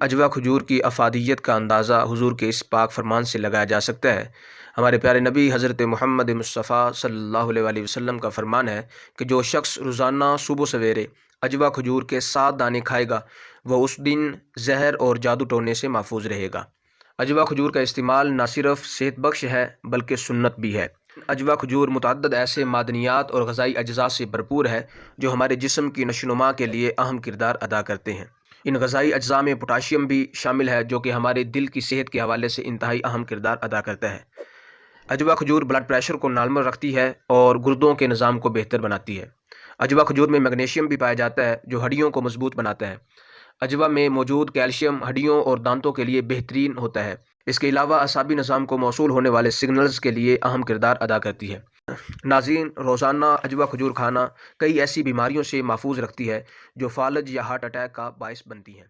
اجوا کھجور کی افادیت کا اندازہ حضور کے اس پاک فرمان سے لگایا جا سکتا ہے۔ ہمارے پیارے نبی حضرت محمد مصطفیٰ صلی اللہ علیہ وآلہ وسلم کا فرمان ہے کہ جو شخص روزانہ صبح سویرے اجوا کھجور کے 7 دانے کھائے گا وہ اس دن زہر اور جادو ٹونے سے محفوظ رہے گا۔ اجوا کھجور کا استعمال نہ صرف صحت بخش ہے بلکہ سنت بھی ہے۔ اجوا کھجور متعدد ایسے معدنیات اور غذائی اجزاء سے بھرپور ہے جو ہمارے جسم کی نشو و نما کے لیے اہم کردار ادا کرتے ہیں۔ ان غذائی اجزاء میں پوٹاشیم بھی شامل ہے جو کہ ہمارے دل کی صحت کے حوالے سے انتہائی اہم کردار ادا کرتا ہے۔ اجوا کھجور بلڈ پریشر کو نارمل رکھتی ہے اور گردوں کے نظام کو بہتر بناتی ہے۔ اجوا کھجور میں میگنیشیم بھی پایا جاتا ہے جو ہڈیوں کو مضبوط بناتا ہے۔ اجوا میں موجود کیلشیم ہڈیوں اور دانتوں کے لیے بہترین ہوتا ہے۔ اس کے علاوہ اعصابی نظام کو موصول ہونے والے سگنلز کے لیے اہم کردار ادا کرتی ہے۔ ناظرین، روزانہ اجوا کھجور کھانا کئی ایسی بیماریوں سے محفوظ رکھتی ہے جو فالج یا ہارٹ اٹیک کا باعث بنتی ہیں۔